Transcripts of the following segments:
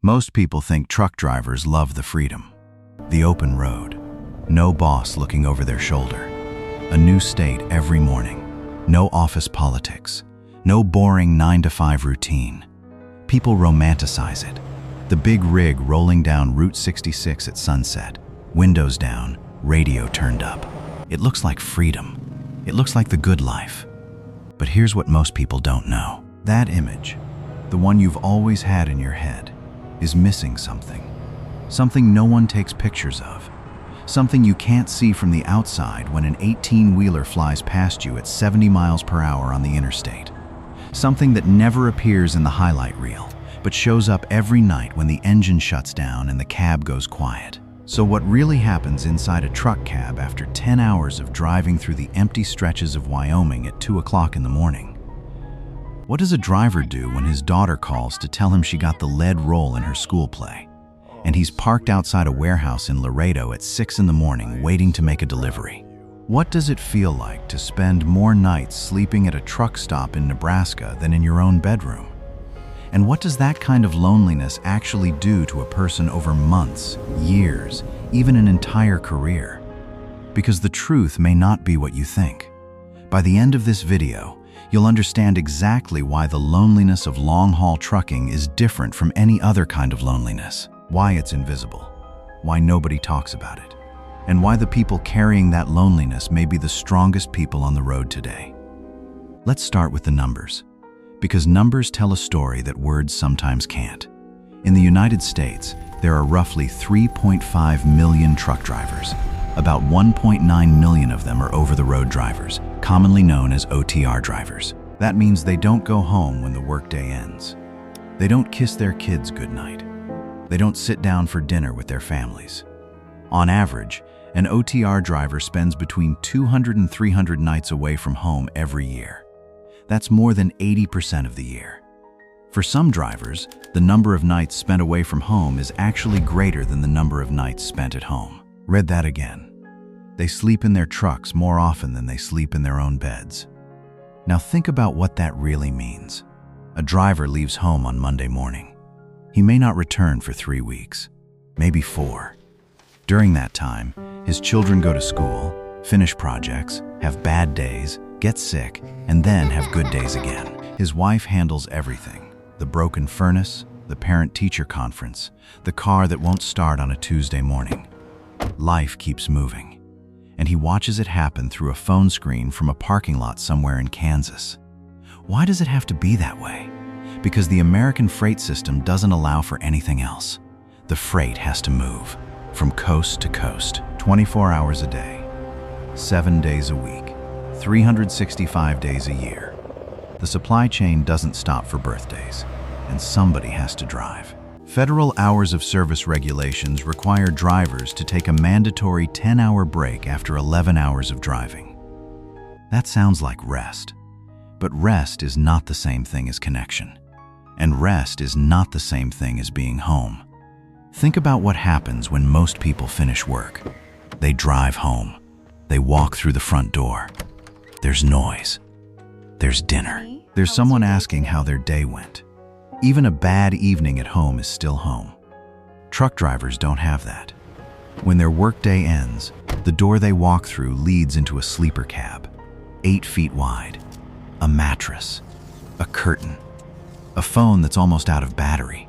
Most people think truck drivers love the freedom. The open road. No boss looking over their shoulder. A new state every morning. No office politics. No boring 9-to-5 routine. People romanticize it. The big rig rolling down Route 66 at sunset. Windows down, radio turned up. It looks like freedom. It looks like the good life. But here's what most people don't know. That image, the one you've always had in your head, is missing something. Something no one takes pictures of. Something you can't see from the outside when an 18-wheeler flies past you at 70 miles per hour on the interstate. Something that never appears in the highlight reel, but shows up every night when the engine shuts down and the cab goes quiet. So what really happens inside a truck cab after 10 hours of driving through the empty stretches of Wyoming at 2 o'clock in the morning? What does a driver do when his daughter calls to tell him she got the lead roll in her school play, and he's parked outside a warehouse in Laredo at 6 in the morning waiting to make a delivery? What does it feel like to spend more nights sleeping at a truck stop in Nebraska than in your own bedroom? And what does that kind of loneliness actually do to a person over months, years, even an entire career? Because the truth may not be what you think. By the end of this video, you'll understand exactly why the loneliness of long-haul trucking is different from any other kind of loneliness, why it's invisible, why nobody talks about it, and why the people carrying that loneliness may be the strongest people on the road today. Let's start with the numbers, because numbers tell a story that words sometimes can't. In the United States, there are roughly 3.5 million truck drivers. About 1.9 million of them are over-the-road drivers, commonly known as OTR drivers. That means they don't go home when the workday ends. They don't kiss their kids goodnight. They don't sit down for dinner with their families. On average, an OTR driver spends between 200 and 300 nights away from home every year. That's more than 80% of the year. For some drivers, the number of nights spent away from home is actually greater than the number of nights spent at home. Read that again. They sleep in their trucks more often than they sleep in their own beds. Now think about what that really means. A driver leaves home on Monday morning. He may not return for 3 weeks, maybe 4. During that time, his children go to school, finish projects, have bad days, get sick, and then have good days again. His wife handles everything: the broken furnace, the parent-teacher conference, the car that won't start on a Tuesday morning. Life keeps moving, and he watches it happen through a phone screen from a parking lot somewhere in Kansas. Why does it have to be that way? Because the American freight system doesn't allow for anything else. The freight has to move from coast to coast, 24 hours a day, 7 days a week, 365 days a year. The supply chain doesn't stop for birthdays, and somebody has to drive. Federal hours of service regulations require drivers to take a mandatory 10-hour break after 11 hours of driving. That sounds like rest, but rest is not the same thing as connection, and rest is not the same thing as being home. Think about what happens when most people finish work. They drive home. They walk through the front door. There's noise. There's dinner. There's someone asking how their day went. Even a bad evening at home is still home. Truck drivers don't have that. When their workday ends, the door they walk through leads into a sleeper cab, 8 feet wide, a mattress, a curtain, a phone that's almost out of battery.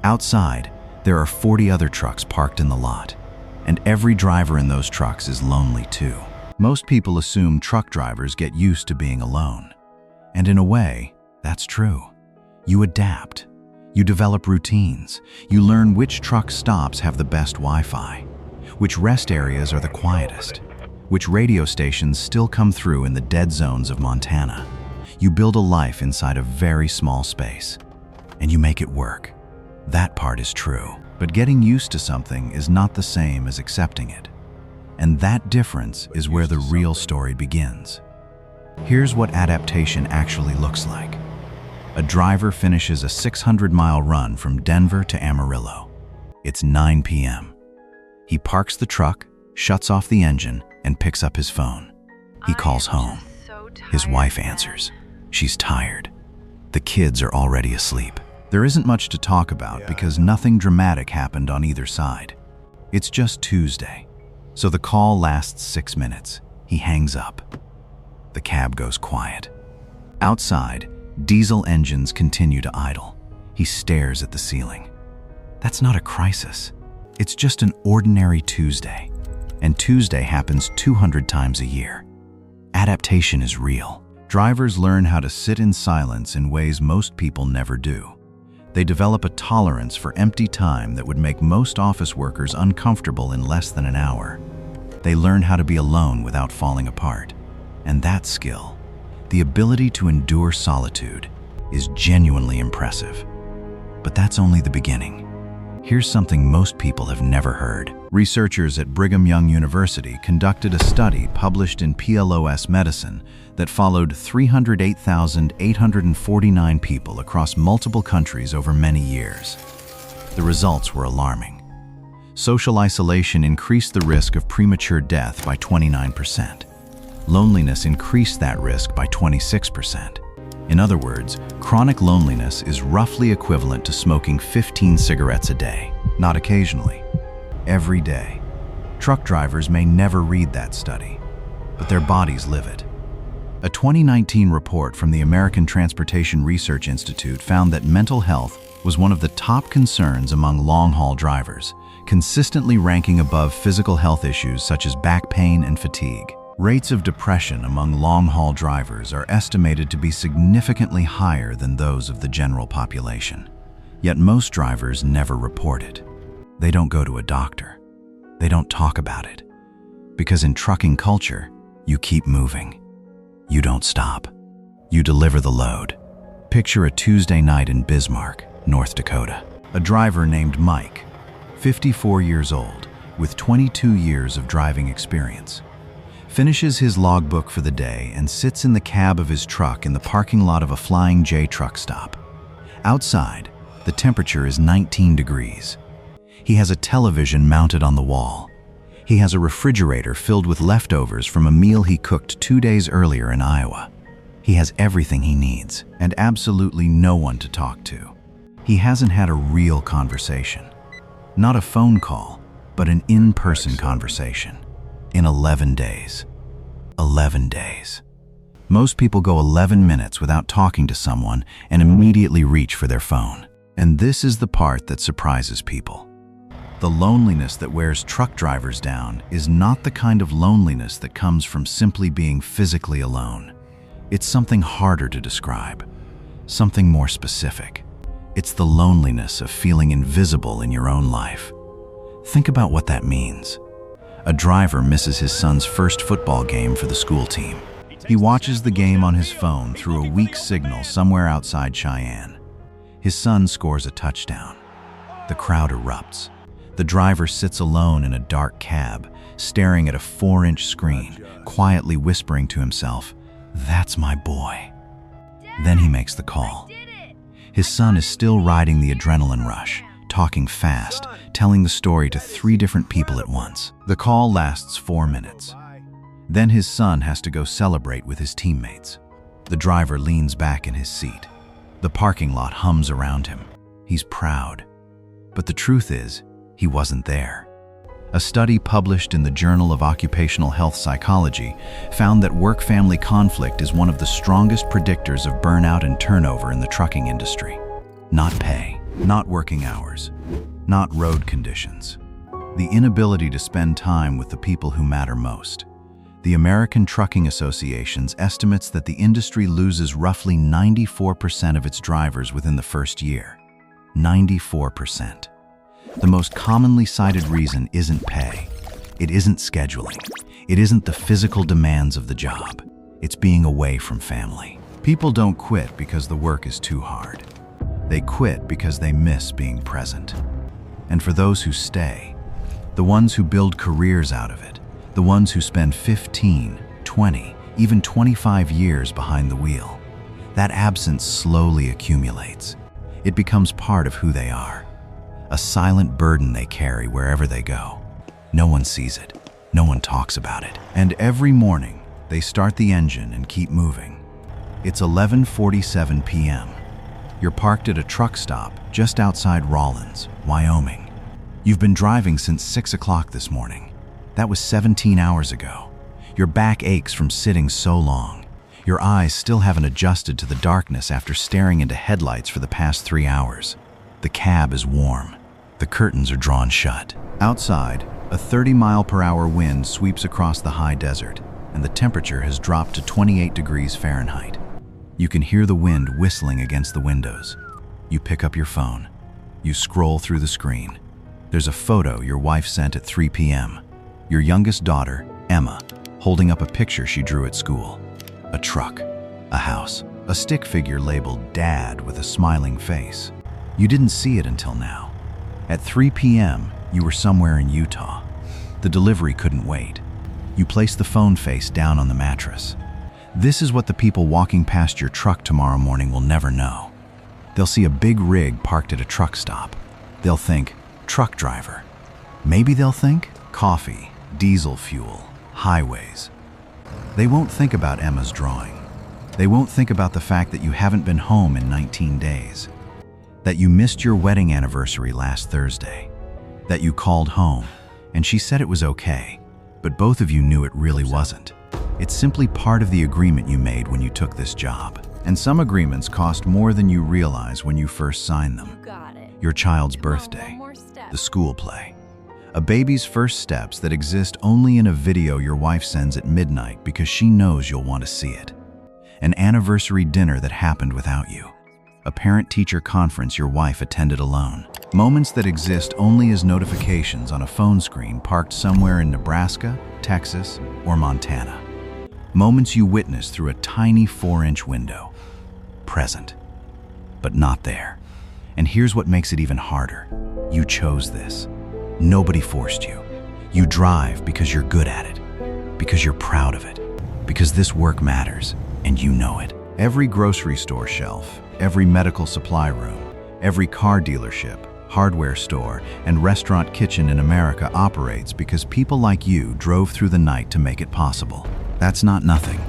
Outside, there are 40 other trucks parked in the lot, and every driver in those trucks is lonely too. Most people assume truck drivers get used to being alone. And in a way, that's true. You adapt. You develop routines. You learn which truck stops have the best Wi-Fi, which rest areas are the quietest, which radio stations still come through in the dead zones of Montana. You build a life inside a very small space, and you make it work. That part is true. But getting used to something is not the same as accepting it. And that difference is where the real story begins. Here's what adaptation actually looks like. A driver finishes a 600-mile run from Denver to Amarillo. It's 9 p.m. He parks the truck, shuts off the engine, and picks up his phone. He calls home. His wife answers. She's tired. The kids are already asleep. There isn't much to talk about because nothing dramatic happened on either side. It's just Tuesday, so the call lasts 6 minutes. He hangs up. The cab goes quiet. Outside, diesel engines continue to idle. He stares at the ceiling. That's not a crisis. It's just an ordinary Tuesday. And Tuesday happens 200 times a year. Adaptation is real. Drivers learn how to sit in silence in ways most people never do. They develop a tolerance for empty time that would make most office workers uncomfortable in less than an hour. They learn how to be alone without falling apart. And that skill, the ability to endure solitude, is genuinely impressive. But that's only the beginning. Here's something most people have never heard. Researchers at Brigham Young University conducted a study published in PLOS Medicine that followed 308,849 people across multiple countries over many years. The results were alarming. Social isolation increased the risk of premature death by 29%. Loneliness increased that risk by 26%. In other words, chronic loneliness is roughly equivalent to smoking 15 cigarettes a day, not occasionally, every day. Truck drivers may never read that study, but their bodies live it. A 2019 report from the American Transportation Research Institute found that mental health was one of the top concerns among long-haul drivers, consistently ranking above physical health issues such as back pain and fatigue. Rates of depression among long-haul drivers are estimated to be significantly higher than those of the general population. Yet most drivers never report it. They don't go to a doctor. They don't talk about it. Because in trucking culture, you keep moving. You don't stop. You deliver the load. Picture a Tuesday night in Bismarck, North Dakota. A driver named Mike, 54 years old, with 22 years of driving experience, finishes his logbook for the day and sits in the cab of his truck in the parking lot of a Flying J truck stop. Outside, the temperature is 19 degrees. He has a television mounted on the wall. He has a refrigerator filled with leftovers from a meal he cooked 2 days earlier in Iowa. He has everything he needs and absolutely no one to talk to. He hasn't had a real conversation. Not a phone call, but an in-person conversation. In 11 days. 11 days. Most people go 11 minutes without talking to someone and immediately reach for their phone. And this is the part that surprises people. The loneliness that wears truck drivers down is not the kind of loneliness that comes from simply being physically alone. It's something harder to describe, something more specific. It's the loneliness of feeling invisible in your own life. Think about what that means. A driver misses his son's first football game for the school team. He watches the game on his phone through a weak signal somewhere outside Cheyenne. His son scores a touchdown. The crowd erupts. The driver sits alone in a dark cab, staring at a 4-inch screen, quietly whispering to himself, "That's my boy." Then he makes the call. His son is still riding the adrenaline rush, talking fast, telling the story to 3 different people at once. The call lasts 4 minutes. Then his son has to go celebrate with his teammates. The driver leans back in his seat. The parking lot hums around him. He's proud. But the truth is, he wasn't there. A study published in the Journal of Occupational Health Psychology found that work-family conflict is one of the strongest predictors of burnout and turnover in the trucking industry. Not pay, not working hours, not road conditions. The inability to spend time with the people who matter most. The American Trucking Association's estimates that the industry loses roughly 94% of its drivers within the first year. 94%. The most commonly cited reason isn't pay. It isn't scheduling. It isn't the physical demands of the job. It's being away from family. People don't quit because the work is too hard. They quit because they miss being present. And for those who stay, the ones who build careers out of it, the ones who spend 15, 20, even 25 years behind the wheel, that absence slowly accumulates. It becomes part of who they are. A silent burden they carry wherever they go. No one sees it. No one talks about it. And every morning, they start the engine and keep moving. It's 11:47 p.m. You're parked at a truck stop just outside Rawlins, Wyoming. You've been driving since 6 o'clock this morning. That was 17 hours ago. Your back aches from sitting so long. Your eyes still haven't adjusted to the darkness after staring into headlights for the past 3 hours. The cab is warm. The curtains are drawn shut. Outside, a 30-mile-per-hour wind sweeps across the high desert, and the temperature has dropped to 28 degrees Fahrenheit. You can hear the wind whistling against the windows. You pick up your phone. You scroll through the screen. There's a photo your wife sent at 3 p.m. Your youngest daughter, Emma, holding up a picture she drew at school. A truck, a house, a stick figure labeled Dad with a smiling face. You didn't see it until now. At 3 p.m., you were somewhere in Utah. The delivery couldn't wait. You placed the phone face down on the mattress. This is what the people walking past your truck tomorrow morning will never know. They'll see a big rig parked at a truck stop. They'll think, truck driver. Maybe they'll think, coffee, diesel fuel, highways. They won't think about Emma's drawing. They won't think about the fact that you haven't been home in 19 days. That you missed your wedding anniversary last Thursday. That you called home, and she said it was okay, but both of you knew it really wasn't. It's simply part of the agreement you made when you took this job. And some agreements cost more than you realize when you first sign them. Your child's birthday, the school play, a baby's first steps that exist only in a video your wife sends at midnight because she knows you'll want to see it. An anniversary dinner that happened without you. A parent-teacher conference your wife attended alone. Moments that exist only as notifications on a phone screen parked somewhere in Nebraska, Texas, or Montana. Moments you witness through a tiny 4-inch window. Present, but not there. And here's what makes it even harder. You chose this. Nobody forced you. You drive because you're good at it, because you're proud of it, because this work matters, and you know it. Every grocery store shelf, every medical supply room, every car dealership, hardware store, and restaurant kitchen in America operates because people like you drove through the night to make it possible. That's not nothing.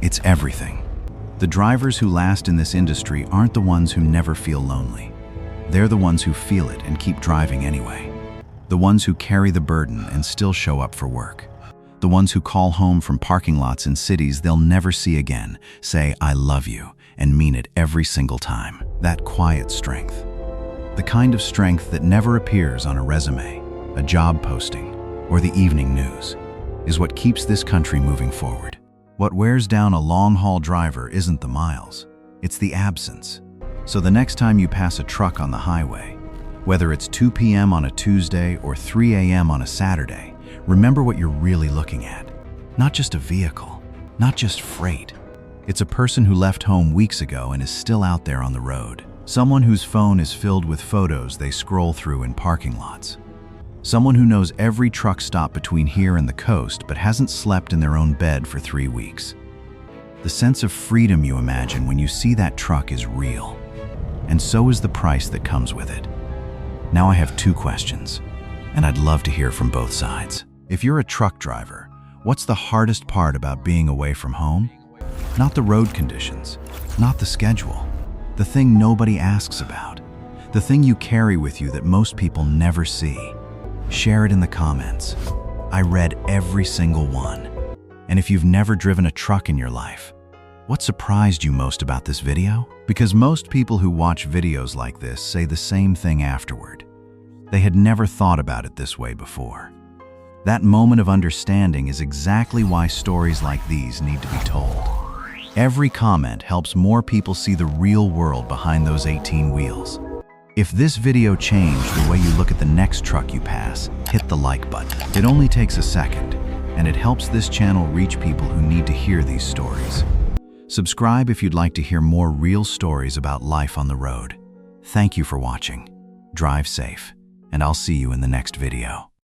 It's everything. The drivers who last in this industry aren't the ones who never feel lonely. They're the ones who feel it and keep driving anyway. The ones who carry the burden and still show up for work. The ones who call home from parking lots in cities they'll never see again, say, "I love you," and mean it every single time. That quiet strength. The kind of strength that never appears on a resume, a job posting, or the evening news, is what keeps this country moving forward. What wears down a long-haul driver isn't the miles, it's the absence. So the next time you pass a truck on the highway, whether it's 2 p.m. on a Tuesday or 3 a.m. on a Saturday, remember what you're really looking at. Not just a vehicle, not just freight. It's a person who left home weeks ago and is still out there on the road. Someone whose phone is filled with photos they scroll through in parking lots. Someone who knows every truck stop between here and the coast but hasn't slept in their own bed for 3 weeks. The sense of freedom you imagine when you see that truck is real. And so is the price that comes with it. Now I have 2 questions, and I'd love to hear from both sides. If you're a truck driver, what's the hardest part about being away from home? Not the road conditions, not the schedule, the thing nobody asks about, the thing you carry with you that most people never see. Share it in the comments. I read every single one. And if you've never driven a truck in your life, what surprised you most about this video? Because most people who watch videos like this say the same thing afterward. They had never thought about it this way before. That moment of understanding is exactly why stories like these need to be told. Every comment helps more people see the real world behind those 18 wheels. If this video changed the way you look at the next truck you pass, hit the like button. It only takes a second, and it helps this channel reach people who need to hear these stories. Subscribe if you'd like to hear more real stories about life on the road. Thank you for watching. Drive safe, and I'll see you in the next video.